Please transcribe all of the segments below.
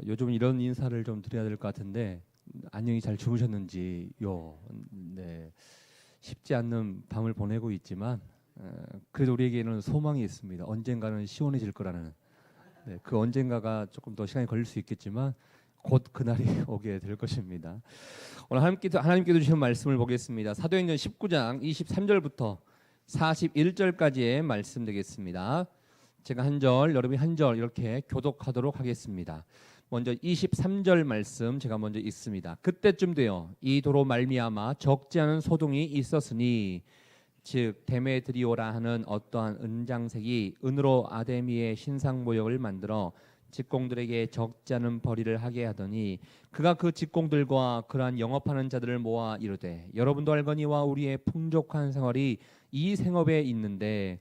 요즘 이런 인사를 좀 드려야 될 것 같은데 안녕히 잘 주무셨는지요. 네, 쉽지 않는 밤을 보내고 있지만 그래도 우리에게는 소망이 있습니다. 언젠가는 시원해질 거라는. 네, 그 언젠가가 조금 더 시간이 걸릴 수 있겠지만 곧 그날이 오게 될 것입니다. 오늘 하나님께서 주신 말씀을 보겠습니다. 사도행전 19장 23절부터 41절까지의 말씀 되겠습니다. 제가 한 절, 여러분이 한 절 이렇게 교독하도록 하겠습니다. 먼저 23절 말씀 제가 먼저 읽습니다. 그때쯤 되어 이 도로 말미암아 적지 않은 소동이 있었으니 즉 데메드리오라 하는 어떠한 은장색이 은으로 아데미의 신상 모형을 만들어 직공들에게 적지 않은 벌이를 하게 하더니 그가 그 직공들과 그러한 영업하는 자들을 모아 이르되 여러분도 알거니와 우리의 풍족한 생활이 이 생업에 있는데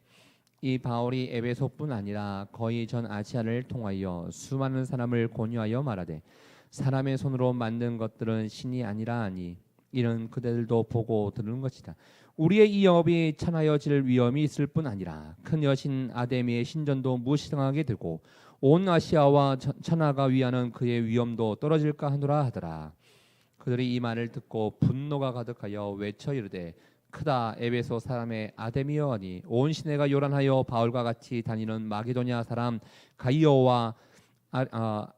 이 바울이 에베소뿐 아니라 거의 전 아시아를 통하여 수많은 사람을 권유하여 말하되 사람의 손으로 만든 것들은 신이 아니라 하니 이는 그들도 보고 들은 것이다. 우리의 이 영업이 천하여질 위험이 있을 뿐 아니라 큰 여신 아데미의 신전도 무시당하게 되고 온 아시아와 천하가 위하는 그의 위엄도 떨어질까 하노라 하더라. 그들이 이 말을 듣고 분노가 가득하여 외쳐 이르되 크다 에베소 사람의 아데미여하니 온 시내가 요란하여 바울과 같이 다니는 마게도냐 사람 가이오와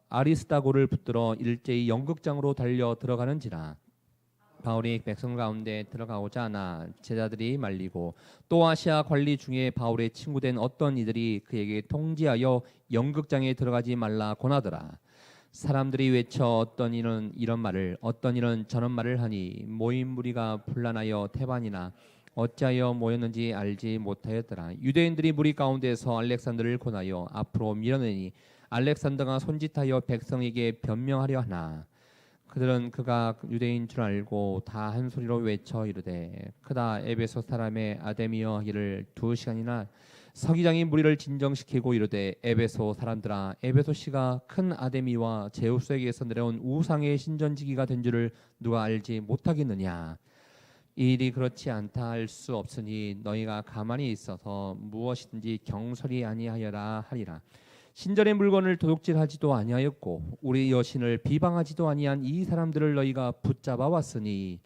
아리스다고를 붙들어 일제히 연극장으로 달려 들어가는지라. 바울이 백성 가운데 들어가고자 하나 제자들이 말리고 또 아시아 관리 중에 바울의 친구된 어떤 이들이 그에게 통지하여 연극장에 들어가지 말라 권하더라. 사람들이 외쳐 어떤 이는 이런 말을 어떤 이는 저런 말을 하니 모인 무리가 분란하여 태반이나 어찌하여 모였는지 알지 못하였더라. 유대인들이 무리 가운데서 알렉산더를 권하여 앞으로 밀어내니 알렉산더가 손짓하여 백성에게 변명하려 하나 그들은 그가 유대인 줄 알고 다 한 소리로 외쳐 이르되 크다 에베소 사람의 아데미여 하기를 2시간이나 서기장이 무리를 진정시키고 이르되 에베소 사람들아 에베소시가 큰 아데미와 제우스에게서 내려온 우상의 신전지기가 된 줄을 누가 알지 못하겠느냐. 이 일이 그렇지 않다 할 수 없으니 너희가 가만히 있어서 무엇이든지 경솔히 아니하여라 하리라. 신전의 물건을 도둑질하지도 아니하였고 우리 여신을 비방하지도 아니한 이 사람들을 너희가 붙잡아 왔으니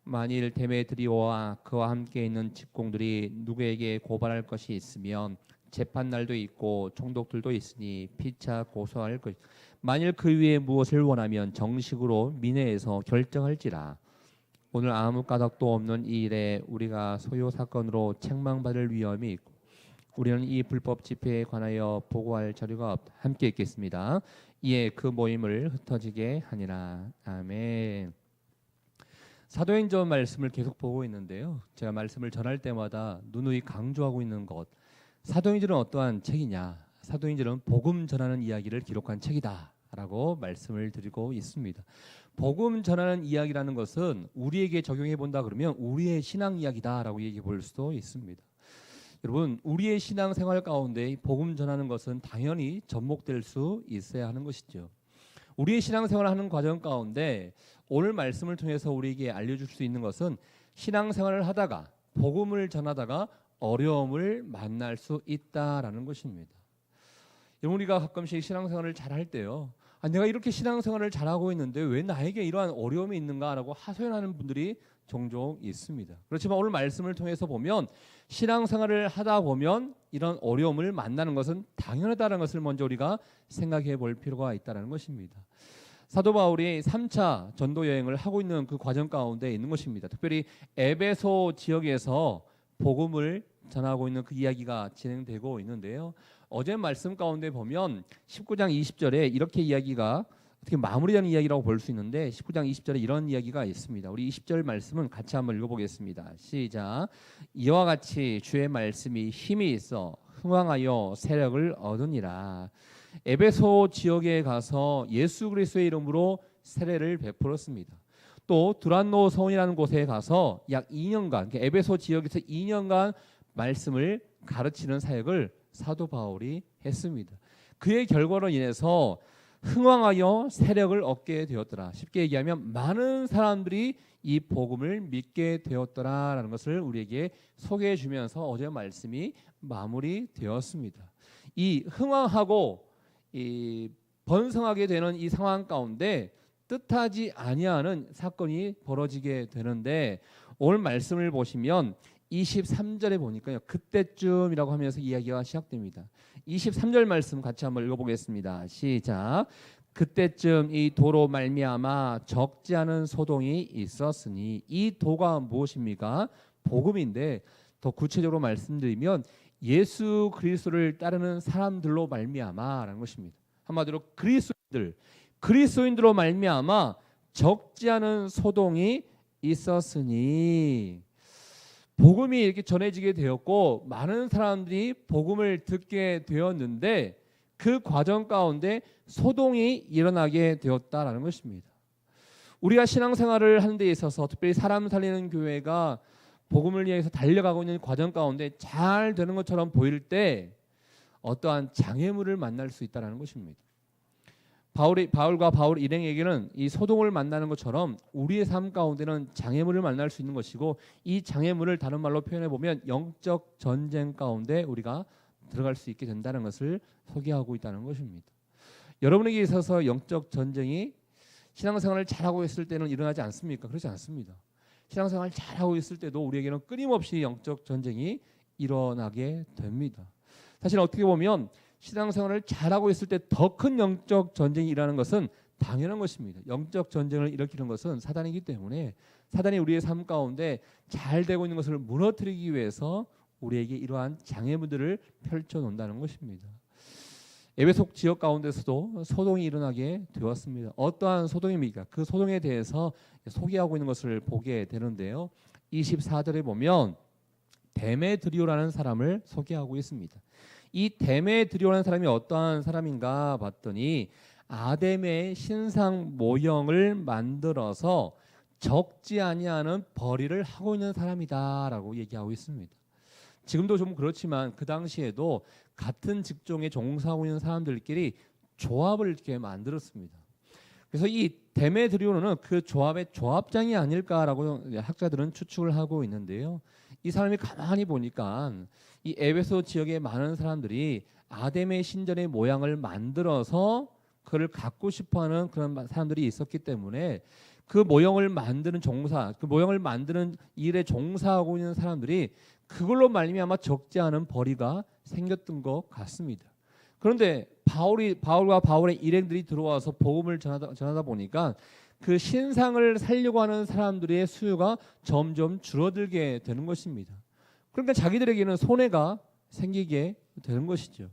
만일 데메드리오와 그와 함께 있는 직공들이 누구에게 고발할 것이 있으면 재판날도 있고 총독들도 있으니 피차 고소할 것. 만일 그 위에 무엇을 원하면 정식으로 민회에서 결정할지라. 오늘 아무 까닭도 없는 이 일에 우리가 소요 사건으로 책망받을 위험이 있고 우리는 이 불법 집회에 관하여 보고할 자료가 없다. 함께 읽겠습니다. 이에 그 모임을 흩어지게 하니라. 아멘. 사도행전 말씀을 계속 보고 있는데요. 제가 말씀을 전할 때마다 누누이 강조하고 있는 것. 사도행전은 어떠한 책이냐? 사도행전은 복음 전하는 이야기를 기록한 책이다라고 말씀을 드리고 있습니다. 복음 전하는 이야기라는 것은 우리에게 적용해 본다 그러면 우리의 신앙 이야기다라고 얘기해 볼 수도 있습니다. 여러분, 우리의 신앙생활 가운데 복음 전하는 것은 당연히 접목될 수 있어야 하는 것이죠. 우리의 신앙생활을 하는 과정 가운데 오늘 말씀을 통해서 우리에게 알려줄 수 있는 것은 신앙생활을 하다가 복음을 전하다가 어려움을 만날 수 있다라는 것입니다. 여러분, 우리가 가끔씩 신앙생활을 잘할 때요. 내가 이렇게 신앙생활을 잘하고 있는데 왜 나에게 이러한 어려움이 있는가라고 하소연하는 분들이 종종 있습니다. 그렇지만 오늘 말씀을 통해서 보면 신앙생활을 하다 보면 이런 어려움을 만나는 것은 당연하다는 것을 먼저 우리가 생각해 볼 필요가 있다는 것입니다. 사도 바울이 3차 전도 여행을 하고 있는 그 과정 가운데 있는 것입니다. 특별히 에베소 지역에서 복음을 전하고 있는 그 이야기가 진행되고 있는데요. 어제 말씀 가운데 보면 19장 20절에 이렇게 이야기가 어떻게 마무리되는 이야기라고 볼 수 있는데 19장 20절에 이런 이야기가 있습니다. 우리 20절 말씀은 같이 한번 읽어보겠습니다. 시작. 이와 같이 주의 말씀이 힘이 있어 흥왕하여 세력을 얻으니라. 에베소 지역에 가서 예수 그리스도의 이름으로 세례를 베풀었습니다. 또 두란노 성이라는 곳에 가서 약 2년간 에베소 지역에서 2년간 말씀을 가르치는 사역을 사도 바울이 했습니다. 그의 결과로 인해서 흥왕하여 세력을 얻게 되었더라. 쉽게 얘기하면 많은 사람들이 이 복음을 믿게 되었더라라는 것을 우리에게 소개해 주면서 어제 말씀이 마무리되었습니다. 이 흥왕하고 이 번성하게 되는 이 상황 가운데 뜻하지 아니하는 사건이 벌어지게 되는데, 오늘 말씀을 보시면 23절에 보니까요, 그때쯤이라고 하면서 이야기가 시작됩니다. 23절 말씀 같이 한번 읽어보겠습니다. 시작. 그때쯤 이 도로 말미암아 적지 않은 소동이 있었으니, 이 도가 무엇입니까? 복음인데, 더 구체적으로 말씀드리면 예수 그리스도를 따르는 사람들로 말미암아라는 것입니다. 한마디로 그리스도인들로 말미암아 적지 않은 소동이 있었으니, 복음이 이렇게 전해지게 되었고 많은 사람들이 복음을 듣게 되었는데 그 과정 가운데 소동이 일어나게 되었다라는 것입니다. 우리가 신앙생활을 하는 데 있어서 특별히 사람 살리는 교회가 복음을 위해서 달려가고 있는 과정 가운데 잘 되는 것처럼 보일 때 어떠한 장애물을 만날 수 있다는 것입니다. 바울과 바울 일행에게는 이 소동을 만나는 것처럼 우리의 삶 가운데는 장애물을 만날 수 있는 것이고, 이 장애물을 다른 말로 표현해 보면 영적 전쟁 가운데 우리가 들어갈 수 있게 된다는 것을 소개하고 있다는 것입니다. 여러분에게 있어서 영적 전쟁이 신앙생활을 잘하고 있을 때는 일어나지 않습니까? 그렇지 않습니다. 신앙생활을 잘하고 있을 때도 우리에게는 끊임없이 영적 전쟁이 일어나게 됩니다. 사실 어떻게 보면 신앙생활을 잘하고 있을 때 더 큰 영적 전쟁이 일어나는 것은 당연한 것입니다. 영적 전쟁을 일으키는 것은 사단이기 때문에 사단이 우리의 삶 가운데 잘 되고 있는 것을 무너뜨리기 위해서 우리에게 이러한 장애물들을 펼쳐놓는다는 것입니다. 에베소 지역 가운데서도 소동이 일어나게 되었습니다. 어떠한 소동입니까? 그 소동에 대해서 소개하고 있는 것을 보게 되는데요. 24절에 보면 데메드리오라는 사람을 소개하고 있습니다. 이 데메드리오라는 사람이 어떠한 사람인가 봤더니 아데메의 신상 모형을 만들어서 적지 아니하는 벌이를 하고 있는 사람이다라고 얘기하고 있습니다. 지금도 좀 그렇지만 그 당시에도 같은 직종에 종사하고 있는 사람들끼리 조합을 이렇게 만들었습니다. 그래서 이 데메드리오는 그 조합의 조합장이 아닐까라고 학자들은 추측을 하고 있는데요. 이 사람이 가만히 보니까 이 에베소 지역의 많은 사람들이 아데메 신전의 모양을 만들어서 그를 갖고 싶어하는 그런 사람들이 있었기 때문에 그 모형을 만드는 그 모형을 만드는 일에 종사하고 있는 사람들이 그걸로 말미암아 적지 않은 벌이가 생겼던 것 같습니다. 그런데 바울과 바울의 일행들이 들어와서 복음을 전하다 보니까 그 신상을 살려고 하는 사람들의 수요가 점점 줄어들게 되는 것입니다. 그러니까 자기들에게는 손해가 생기게 되는 것이죠.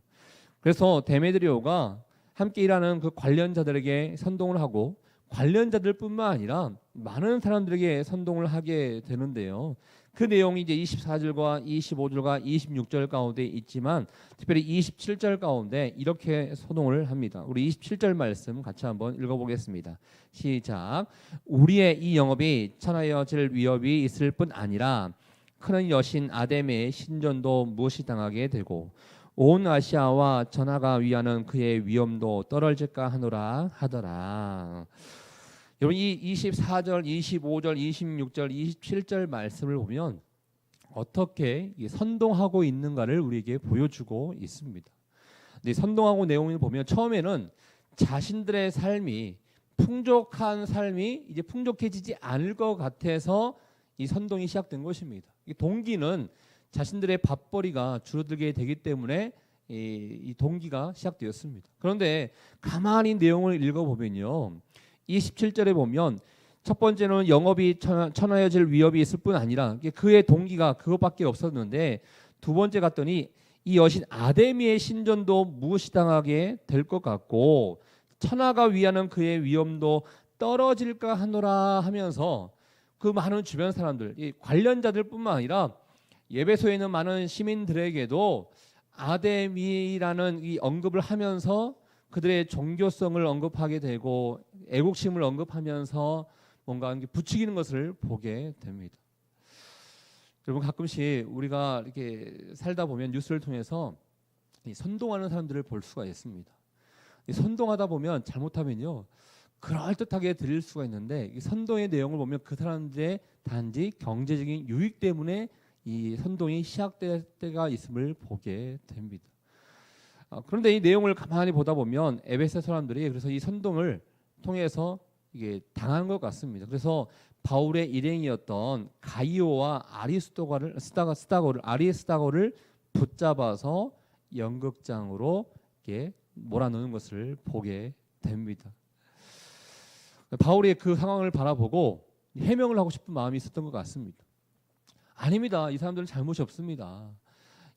그래서 데메드리오가 함께 일하는 그 관련자들에게 선동을 하고, 관련자들뿐만 아니라 많은 사람들에게 선동을 하게 되는데요. 그 내용이 이제 24절과 25절과 26절 가운데 있지만 특별히 27절 가운데 이렇게 소동을 합니다. 우리 27절 말씀 같이 한번 읽어보겠습니다. 시작. 우리의 이 영업이 천하여질 위협이 있을 뿐 아니라 큰 여신 아데메의 신전도 무시당하게 되고 온 아시아와 전하가 위하는 그의 위엄도 떨어질까 하노라 하더라. 여러분, 이 24절, 25절, 26절, 27절 말씀을 보면 어떻게 선동하고 있는가를 우리에게 보여주고 있습니다. 근데 선동하고 내용을 보면 처음에는 자신들의 삶이 풍족한 삶이 이제 풍족해지지 않을 것 같아서 이 선동이 시작된 것입니다. 이 동기는 자신들의 밥벌이가 줄어들게 되기 때문에 이 동기가 시작되었습니다. 그런데 가만히 내용을 읽어보면요, 27절에 보면 첫 번째는 영업이 천하여질 위협이 있을 뿐 아니라 그의 동기가 그것밖에 없었는데, 두 번째 갔더니 이 여신 아데미의 신전도 무시당하게 될 것 같고 천하가 위하는 그의 위엄도 떨어질까 하노라 하면서 그 많은 주변 사람들, 이 관련자들뿐만 아니라 예배소에 있는 많은 시민들에게도 아데미라는 이 언급을 하면서 그들의 종교성을 언급하게 되고 애국심을 언급하면서 뭔가 부추기는 것을 보게 됩니다. 여러분, 가끔씩 우리가 이렇게 살다 보면 뉴스를 통해서 선동하는 사람들을 볼 수가 있습니다. 선동하다 보면 잘못하면요, 그럴듯하게 들릴 수가 있는데 이 선동의 내용을 보면 그 사람들의 단지 경제적인 유익 때문에 이 선동이 시작될 때가 있음을 보게 됩니다. 그런데 이 내용을 가만히 보다 보면 에베소 사람들이 그래서 이 선동을 통해서 이게 당한 것 같습니다. 그래서 바울의 일행이었던 가이오와 아리스다고를 붙잡아서 연극장으로 이렇게 몰아넣는 것을 보게 됩니다. 바울이 그 상황을 바라보고 해명을 하고 싶은 마음이 있었던 것 같습니다. 아닙니다. 이 사람들은 잘못이 없습니다.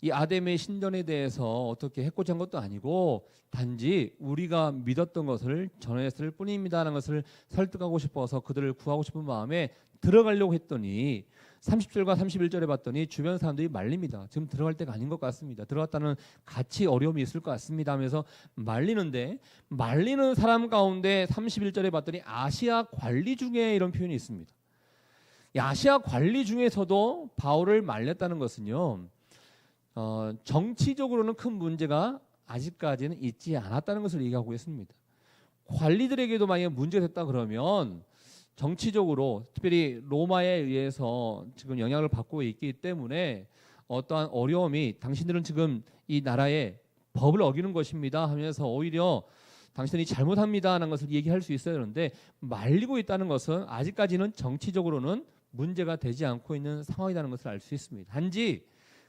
이 아담의 신전에 대해서 어떻게 해코지 한 것도 아니고 단지 우리가 믿었던 것을 전했을 뿐입니다라는 것을 설득하고 싶어서 그들을 구하고 싶은 마음에 들어가려고 했더니 30절과 31절에 봤더니 주변 사람들이 말립니다. 지금 들어갈 때가 아닌 것 같습니다. 들어갔다는 같이 어려움이 있을 것 같습니다 하면서 말리는데, 말리는 사람 가운데 31절에 봤더니 아시아 관리 중에 이런 표현이 있습니다. 이 아시아 관리 중에서도 바울을 말렸다는 것은요, 정치적으로는 큰 문제가 아직까지는 있지 않았다는 것을 얘기하고 있습니다. 관리들에게도 만약에 문제가 됐다 그러면 정치적으로 특별히 로마에 의해서 지금 영향을 받고 있기 때문에 어떠한 어려움이 당신들은 지금 이 나라의 법을 어기는 것입니다 하면서 오히려 당신이 잘못합니다라는 것을 얘기할 수 있어야 되는데, 말리고 있다는 것은 아직까지는 정치적으로는 문제가 되지 않고 있는 상황이라는 것을 알 수 있습니다. 단지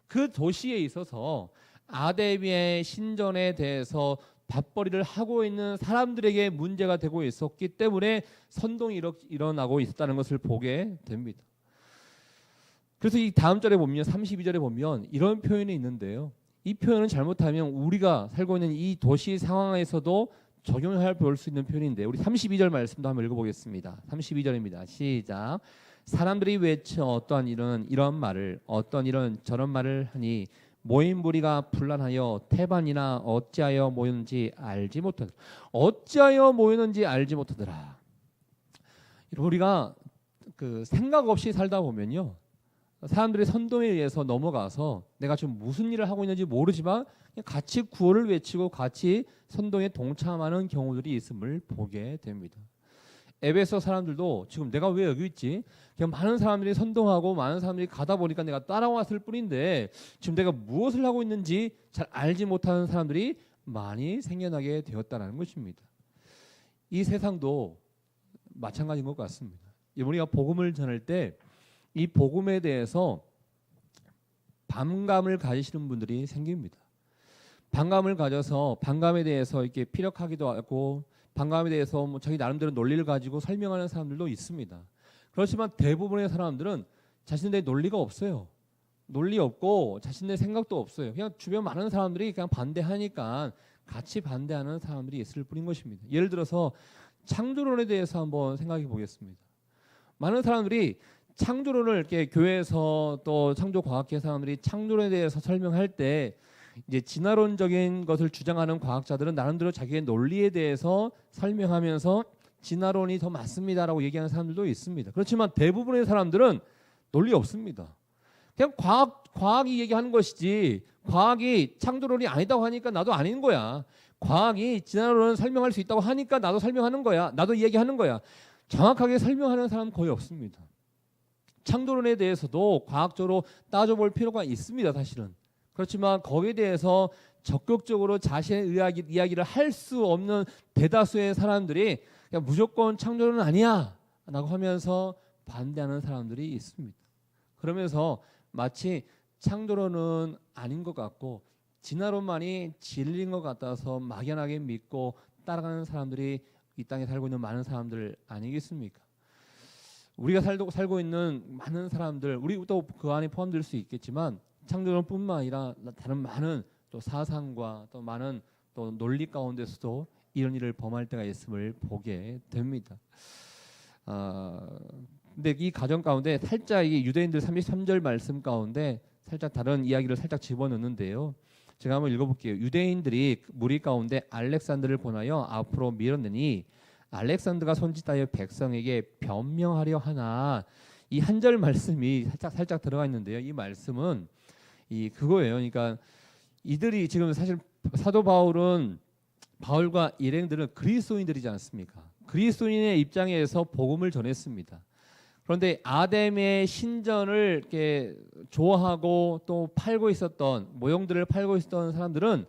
그 도시에 있어서 아담의 신전에 대해서 밥벌이를 하고 있는 사람들에게 문제가 되고 있었기 때문에 선동이 일어나고 있었다는 것을 보게 됩니다. 그래서 이 다음 절에 보면 32절에 보면 이런 표현이 있는데요. 이 표현은 잘못하면 우리가 살고 있는 이 도시 상황에서도 적용할 볼 수 있는 표현인데, 우리 32절 말씀도 한번 읽어보겠습니다. 32절입니다. 시작. 사람들이 외쳐 어떠한 이런 말을, 어떤 이런 저런 말을 하니 모인 무리가 분란하여 태반이나 어찌하여 모였는지 알지 못하더라. 어찌하여 모였는지 알지 못하더라. 우리가 그 생각 없이 살다 보면요, 사람들의 선동에 의해서 넘어가서 내가 지금 무슨 일을 하고 있는지 모르지만 그냥 같이 구호를 외치고 같이 선동에 동참하는 경우들이 있음을 보게 됩니다. 에베소 사람들도 지금 내가 왜 여기 있지? 그냥 많은 사람들이 선동하고 많은 사람들이 가다 보니까 내가 따라왔을 뿐인데 지금 내가 무엇을 하고 있는지 잘 알지 못하는 사람들이 많이 생겨나게 되었다는 것입니다. 이 세상도 마찬가지인 것 같습니다. 우리가 복음을 전할 때 이 복음에 대해서 반감을 가지시는 분들이 생깁니다. 반감을 가져서 반감에 대해서 이렇게 피력하기도 하고 반감에 대해서 뭐 자기 나름대로 논리를 가지고 설명하는 사람들도 있습니다. 그렇지만 대부분의 사람들은 자신들의 논리가 없어요. 논리 없고 자신의 생각도 없어요. 그냥 주변 많은 사람들이 그냥 반대하니까 같이 반대하는 사람들이 있을 뿐인 것입니다. 예를 들어서 창조론에 대해서 한번 생각해 보겠습니다. 많은 사람들이 창조론을 이렇게 교회에서 또 창조과학계 사람들이 창조론에 대해서 설명할 때 이제 진화론적인 것을 주장하는 과학자들은 나름대로 자기의 논리에 대해서 설명하면서 진화론이 더 맞습니다라고 얘기하는 사람들도 있습니다. 그렇지만 대부분의 사람들은 논리 없습니다. 그냥 과학이 얘기하는 것이지 과학이 창조론이 아니다고 하니까 나도 아닌 거야. 과학이 진화론을 설명할 수 있다고 하니까 나도 설명하는 거야. 나도 얘기하는 거야. 정확하게 설명하는 사람은 거의 없습니다. 창조론에 대해서도 과학적으로 따져볼 필요가 있습니다. 사실은. 그렇지만 거기에 대해서 적극적으로 자신의 이야기를 할 수 없는 대다수의 사람들이 그냥 무조건 창조론은 아니야 라고 하면서 반대하는 사람들이 있습니다. 그러면서 마치 창조론은 아닌 것 같고 진화론만이 진리인 것 같아서 막연하게 믿고 따라가는 사람들이 이 땅에 살고 있는 많은 사람들 아니겠습니까? 우리가 살고 있는 많은 사람들, 우리도 그 안에 포함될 수 있겠지만 창조론뿐만 아니라 다른 많은 또 사상과 또 많은 또 논리 가운데서도 이런 일을 범할 때가 있음을 보게 됩니다. 근데 이 가정 가운데 살짝 이 유대인들 33절 말씀 가운데 살짝 다른 이야기를 살짝 집어넣는데요. 제가 한번 읽어볼게요. 유대인들이 무리 가운데 알렉산더를 보내어 앞으로 밀어내니 알렉산더가 손짓하여 백성에게 변명하려 하나. 이 한 절 말씀이 살짝 들어가 있는데요. 이 말씀은 그거예요. 그러니까 이들이 지금 사실 사도 바울과 일행들은 그리스도인들이지 않습니까? 그리스도인의 입장에서 복음을 전했습니다. 그런데 아담의 신전을 이렇게 좋아하고 또 팔고 있었던 모형들을 팔고 있었던 사람들은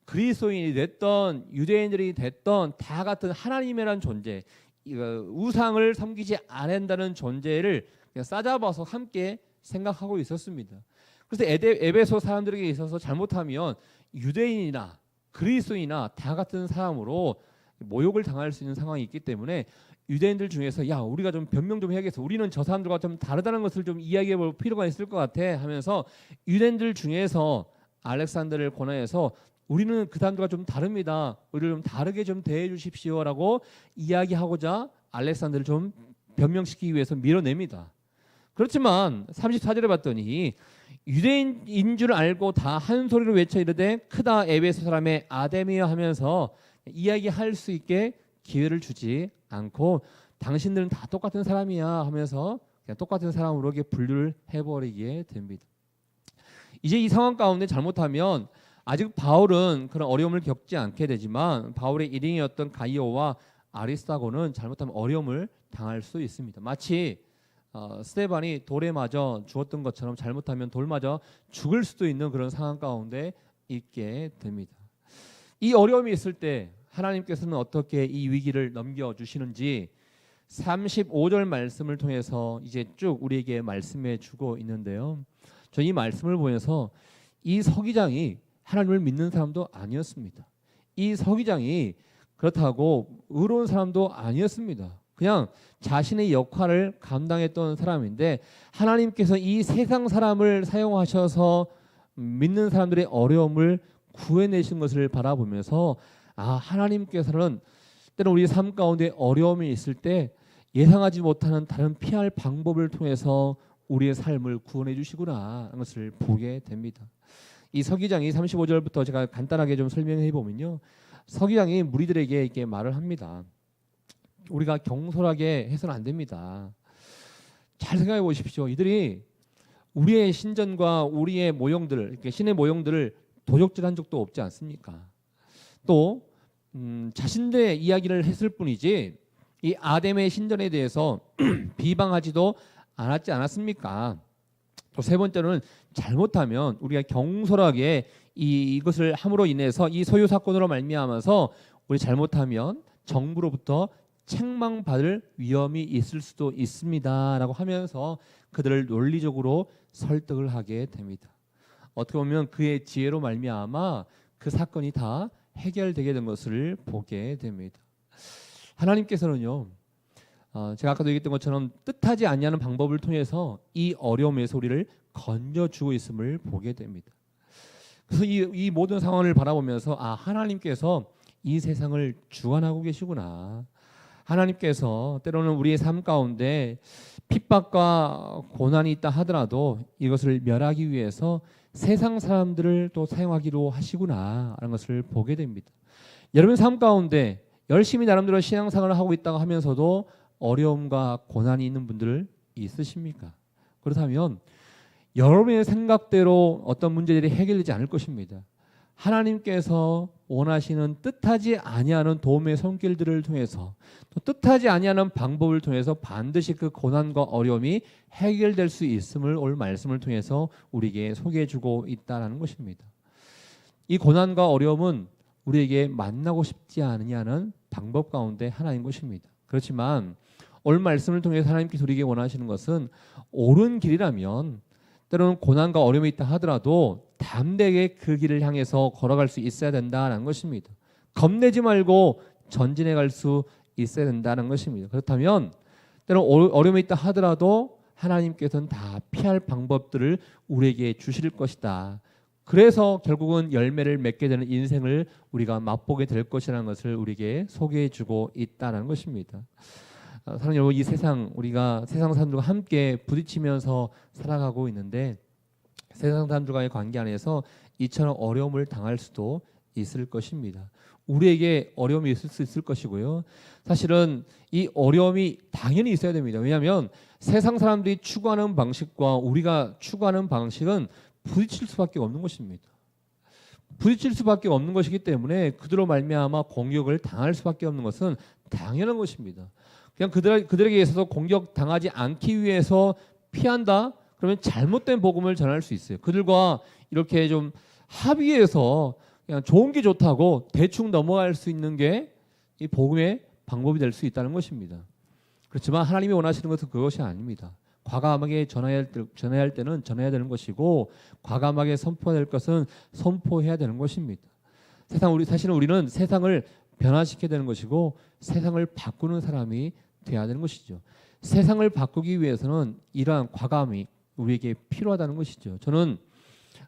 그리스도인이 됐던 유대인들이 됐던 다 같은 하나님이라는 존재, 우상을 섬기지 않는다는 존재를 그냥 싸잡아서 함께 생각하고 있었습니다. 그래서 에베소 사람들에게 있어서 잘못하면 유대인이나 그리스도인이나 다 같은 사람으로 모욕을 당할 수 있는 상황이 있기 때문에 유대인들 중에서 야 우리가 좀 변명 좀 해야겠어, 우리는 저 사람들과 좀 다르다는 것을 좀 이야기해 볼 필요가 있을 것 같아 하면서 유대인들 중에서 알렉산더를 권하여서 우리는 그 사람들과 좀 다릅니다, 우리를 좀 다르게 좀 대해 주십시오라고 이야기하고자 알렉산더를 좀 변명시키기 위해서 밀어냅니다. 그렇지만 34절에 봤더니 유대인인 줄 알고 다 한 소리로 외쳐 이르되 크다 에베소 사람의 아데미여 하면서 이야기할 수 있게 기회를 주지 않고 당신들은 다 똑같은 사람이야 하면서 그냥 똑같은 사람으로 분류를 해버리게 됩니다. 이제 이 상황 가운데 잘못하면 아직 바울은 그런 어려움을 겪지 않게 되지만 바울의 일행이었던 가이오와 아리스타고는 잘못하면 어려움을 당할 수 있습니다. 마치 스데반이 돌에 맞아 죽었던 것처럼 잘못하면 돌 맞아 죽을 수도 있는 그런 상황 가운데 있게 됩니다. 이 어려움이 있을 때 하나님께서는 어떻게 이 위기를 넘겨주시는지 35절 말씀을 통해서 이제 쭉 우리에게 말씀해 주고 있는데요. 저 이 말씀을 보면서 이 서기장이 하나님을 믿는 사람도 아니었습니다. 이 서기장이 그렇다고 의로운 사람도 아니었습니다. 그냥 자신의 역할을 감당했던 사람인데 하나님께서 이 세상 사람을 사용하셔서 믿는 사람들의 어려움을 구해내신 것을 바라보면서 하나님께서는 때로 우리 삶 가운데 어려움이 있을 때 예상하지 못하는 다른 피할 방법을 통해서 우리의 삶을 구원해 주시구나 하는 것을 보게 됩니다. 이 서기장이 35절부터 제가 간단하게 좀 설명해 보면요, 서기장이 무리들에게 이렇게 말을 합니다. 우리가 경솔하게 해서는 안 됩니다. 잘 생각해 보십시오. 이들이 우리의 신전과 우리의 모형들, 이렇게 신의 모형들을 도적질한 적도 없지 않습니까? 또 자신들의 이야기를 했을 뿐이지 이 아뎀의 신전에 대해서 비방하지도 않았지 않았습니까? 또 세 번째로는 잘못하면 우리가 경솔하게 이것을 함으로 인해서 이 소유 사건으로 말미암아서 우리 잘못하면 정부로부터 책망받을 위험이 있을 수도 있습니다라고 하면서 그들을 논리적으로 설득을 하게 됩니다. 어떻게 보면 그의 지혜로 말미암아 그 사건이 다 해결되게 된 것을 보게 됩니다. 하나님께서는요, 제가 아까도 얘기했던 것처럼 뜻하지 않냐는 방법을 통해서 이 어려움에서 우리를 건져주고 있음을 보게 됩니다. 그래서 이 모든 상황을 바라보면서 하나님께서 이 세상을 주관하고 계시구나. 하나님께서 때로는 우리의 삶 가운데 핍박과 고난이 있다 하더라도 이것을 멸하기 위해서 세상 사람들을 또 사용하기로 하시구나 하는 것을 보게 됩니다. 여러분 삶 가운데 열심히 나름대로 신앙생활을 하고 있다고 하면서도 어려움과 고난이 있는 분들 있으십니까? 그렇다면 여러분의 생각대로 어떤 문제들이 해결되지 않을 것입니다. 하나님께서 원하시는 뜻하지 아니하는 도움의 손길들을 통해서 또 뜻하지 아니하는 방법을 통해서 반드시 그 고난과 어려움이 해결될 수 있음을 오늘 말씀을 통해서 우리에게 소개해주고 있다는 것입니다. 이 고난과 어려움은 우리에게 만나고 싶지 않느냐는 방법 가운데 하나인 것입니다. 그렇지만 오늘 말씀을 통해서 하나님께서 우리에게 원하시는 것은 옳은 길이라면 때로는 고난과 어려움이 있다 하더라도 담대하게 그 길을 향해서 걸어갈 수 있어야 된다는 것입니다. 겁내지 말고 전진해 갈 수 있어야 된다는 것입니다. 그렇다면 때로는 어려움이 있다 하더라도 하나님께서는 다 피할 방법들을 우리에게 주실 것이다. 그래서 결국은 열매를 맺게 되는 인생을 우리가 맛보게 될 것이라는 것을 우리에게 소개해 주고 있다는 것입니다. 사랑하는 여러분, 이 세상 우리가 세상 사람들과 함께 부딪히면서 살아가고 있는데 세상 사람들과의 관계 안에서 이처럼 어려움을 당할 수도 있을 것입니다. 우리에게 어려움이 있을 수 있을 것이고요. 사실은 이 어려움이 당연히 있어야 됩니다. 왜냐하면 세상 사람들이 추구하는 방식과 우리가 추구하는 방식은 부딪힐 수밖에 없는 것입니다. 부딪힐 수밖에 없는 것이기 때문에 그들로 말미암아 공격을 당할 수밖에 없는 것은 당연한 것입니다. 그냥 그들에게 있어서 공격 당하지 않기 위해서 피한다? 그러면 잘못된 복음을 전할 수 있어요. 그들과 이렇게 좀 합의해서 그냥 좋은 게 좋다고 대충 넘어갈 수 있는 게 이 복음의 방법이 될 수 있다는 것입니다. 그렇지만 하나님이 원하시는 것은 그것이 아닙니다. 과감하게 전해야 할 때는 전해야 되는 것이고, 과감하게 선포해야 될 것은 선포해야 되는 것입니다. 사실은 우리는 세상을 변화시켜야 되는 것이고, 세상을 바꾸는 사람이 되어야 되는 것이죠. 세상을 바꾸기 위해서는 이러한 과감이 우리에게 필요하다는 것이죠. 저는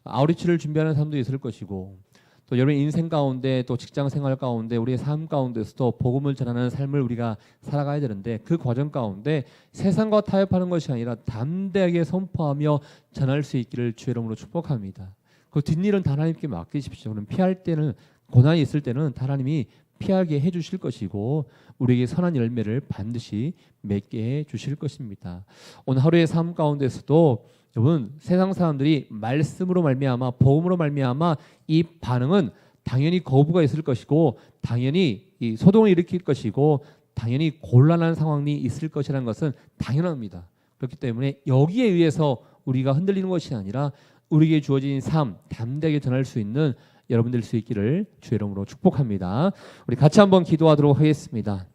아우리치를 준비하는 사람도 있을 것이고, 또 여러분 인생 가운데, 또 직장 생활 가운데, 우리의 삶 가운데서도 복음을 전하는 삶을 우리가 살아가야 되는데, 그 과정 가운데 세상과 타협하는 것이 아니라 담대하게 선포하며 전할 수 있기를 주의 이름으로 축복합니다. 그 뒷일은 다 하나님께 맡기십시오. 그럼 피할 때는, 고난이 있을 때는 다 하나님이 피하게 해주실 것이고, 우리에게 선한 열매를 반드시 맺게 해주실 것입니다. 오늘 하루의 삶 가운데서도 여러분, 세상 사람들이 말씀으로 말미암아, 복음으로 말미암아 이 반응은 당연히 거부가 있을 것이고, 당연히 이 소동을 일으킬 것이고, 당연히 곤란한 상황이 있을 것이라는 것은 당연합니다. 그렇기 때문에 여기에 의해서 우리가 흔들리는 것이 아니라 우리에게 주어진 삶, 담대하게 전할 수 있는 여러분들 수 있기를 주의 이름으로 축복합니다. 우리 같이 한번 기도하도록 하겠습니다.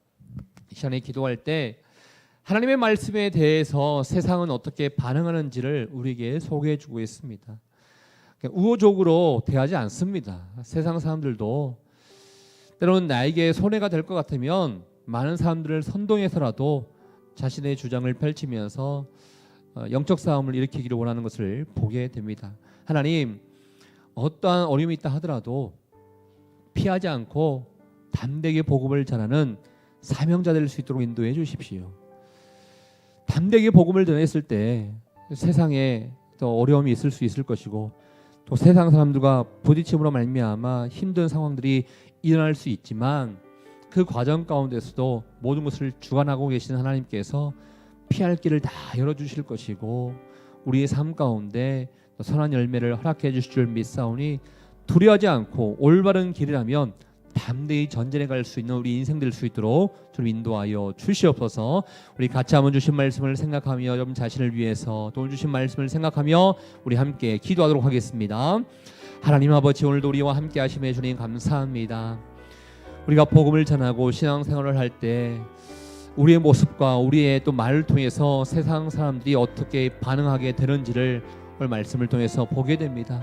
이 시간에 기도할 때 하나님의 말씀에 대해서 세상은 어떻게 반응하는지를 우리에게 소개해 주고 있습니다. 우호적으로 대하지 않습니다. 세상 사람들도 때로는 나에게 손해가 될 것 같으면 많은 사람들을 선동해서라도 자신의 주장을 펼치면서 영적 싸움을 일으키기를 원하는 것을 보게 됩니다. 하나님, 어떠한 어려움이 있다 하더라도 피하지 않고 담대하게 복음을 전하는 사명자 될 수 있도록 인도해 주십시오. 담대하게 복음을 전했을 때 세상에 또 어려움이 있을 수 있을 것이고, 또 세상 사람들과 부딪힘으로 말미암아 힘든 상황들이 일어날 수 있지만, 그 과정 가운데서도 모든 것을 주관하고 계시는 하나님께서 피할 길을 다 열어주실 것이고, 우리의 삶 가운데 선한 열매를 허락해 주실 줄 믿사오니, 두려워하지 않고 올바른 길이라면 담대히 전진해 갈 수 있는 우리 인생 될 수 있도록 좀 인도하여 주시옵소서. 우리 같이 한번 주신 말씀을 생각하며, 여러분 자신을 위해서 또 주신 말씀을 생각하며 우리 함께 기도하도록 하겠습니다. 하나님 아버지, 오늘도 우리와 함께 하심에 주님 감사합니다. 우리가 복음을 전하고 신앙생활을 할 때 우리의 모습과 우리의 또 말을 통해서 세상 사람들이 어떻게 반응하게 되는지를 오늘 말씀을 통해서 보게 됩니다.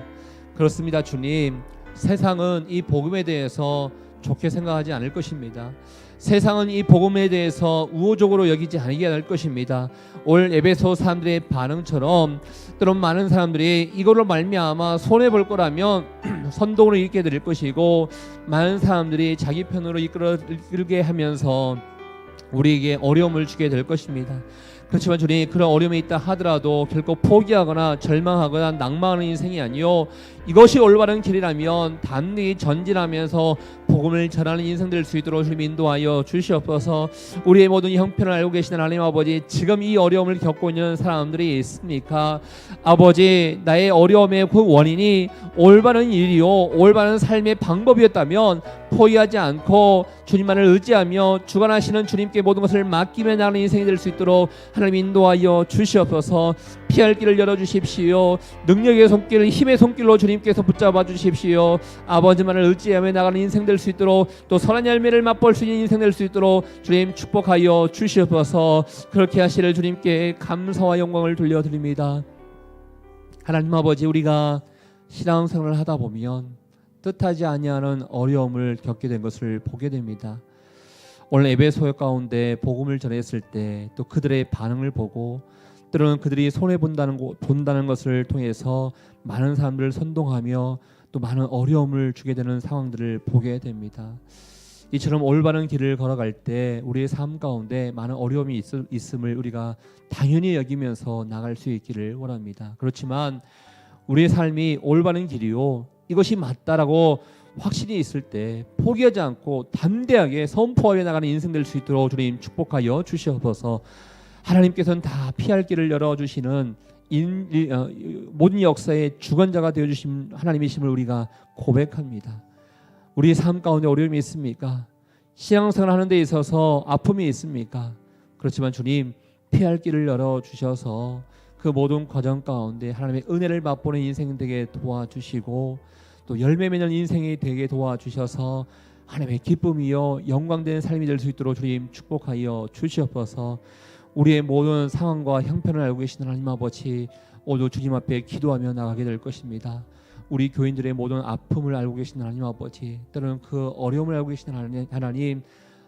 그렇습니다. 주님, 세상은 이 복음에 대해서 좋게 생각하지 않을 것입니다. 세상은 이 복음에 대해서 우호적으로 여기지 않게 될 것입니다. 오늘 에베소 사람들의 반응처럼 때론 많은 사람들이 이걸로 말미암아 손해볼 거라면 선동으로 이끌게 될 것이고, 많은 사람들이 자기 편으로 이끌게 하면서 우리에게 어려움을 주게 될 것입니다. 그렇지만 주님, 그런 어려움이 있다 하더라도 결코 포기하거나 절망하거나 낭망하는 인생이 아니요, 이것이 올바른 길이라면 담대히 전진하면서 복음을 전하는 인생 될 수 있도록 주님 인도하여 주시옵소서. 우리의 모든 형편을 알고 계시는 하나님 아버지, 지금 이 어려움을 겪고 있는 사람들이 있습니까? 아버지, 나의 어려움의 그 원인이 올바른 일이요, 올바른 삶의 방법이었다면 포기하지 않고 주님만을 의지하며 주관하시는 주님께 모든 것을 맡기며 나가는 인생이 될 수 있도록 하나님 인도하여 주시옵소서. 피할 길을 열어주십시오. 능력의 손길, 힘의 손길로 주님께서 붙잡아 주십시오. 아버지만을 의지하며 나가는 인생 될 수 있도록, 또 선한 열매를 맛볼 수 있는 인생 될 수 있도록 주님 축복하여 주시옵소서. 그렇게 하시를 주님께 감사와 영광을 돌려드립니다. 하나님 아버지, 우리가 신앙생활을 하다 보면 뜻하지 아니하는 어려움을 겪게 된 것을 보게 됩니다. 오늘 에베소 가운데 복음을 전했을 때 또 그들의 반응을 보고, 때로는 그들이 손해 본다는 것을 통해서 많은 사람들을 선동하며 또 많은 어려움을 주게 되는 상황들을 보게 됩니다. 이처럼 올바른 길을 걸어갈 때 우리의 삶 가운데 많은 어려움이 있음을 우리가 당연히 여기면서 나갈 수 있기를 원합니다. 그렇지만 우리의 삶이 올바른 길이요, 이것이 맞다라고 확신이 있을 때 포기하지 않고 담대하게 선포하여 나가는 인생 될 수 있도록 주님 축복하여 주시옵소서. 하나님께서는 다 피할 길을 열어주시는 모든 역사의 주관자가 되어주신 하나님이심을 우리가 고백합니다. 우리 삶 가운데 어려움이 있습니까? 신앙생활 하는 데 있어서 아픔이 있습니까? 그렇지만 주님, 피할 길을 열어주셔서 그 모든 과정 가운데 하나님의 은혜를 맛보는 인생 되게 도와주시고, 또 또 열매 맺는 인생이 되게 도와주셔서 하나님의 기쁨이요 영광된 삶이 될 수 있도록 주님 축복하여 주시옵소서. 우리의 모든 상황과 형편을 알고 계시는 하나님 아버지, 오늘 주님 앞에 기도하며 나가게 될 것입니다. 우리 교인들의 모든 아픔을 알고 계시는 하나님 아버지, 때로는 그 어려움을 알고 계시는 하나님,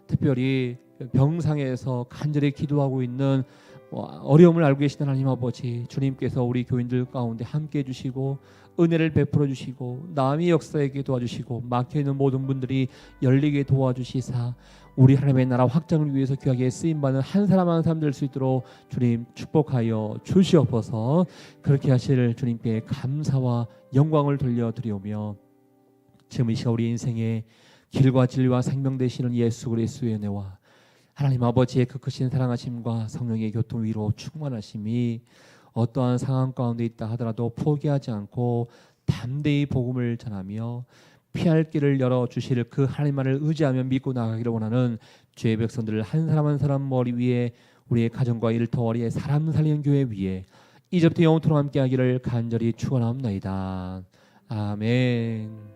특별히 병상에서 간절히 기도하고 있는 어려움을 알고 계시는 하나님 아버지, 주님께서 우리 교인들 가운데 함께 해주시고 은혜를 베풀어 주시고 남의 역사에게 도와주시고 막혀있는 모든 분들이 열리게 도와주시사 우리 하나님의 나라 확장을 위해서 귀하게 쓰임받는 한 사람 한 사람 될 수 있도록 주님 축복하여 주시옵소서. 그렇게 하실 주님께 감사와 영광을 돌려드리오며 지금 이 시간 우리 인생의 길과 진리와 생명 되시는 예수 그리스도의 은혜와 하나님 아버지의 그 크신 사랑하심과 성령의 교통 위로 충만하심이 어떠한 상황 가운데 있다 하더라도 포기하지 않고 담대히 복음을 전하며 피할 길을 열어주실 그 하나님만을 의지하며 믿고 나가기를 원하는 주의 백성들을 한 사람 한 사람 머리 위에 우리의 가정과 일터리의 사람 살리는 교회 위에 이제부터 영원토록 함께하기를 간절히 축원하옵나이다. 아멘.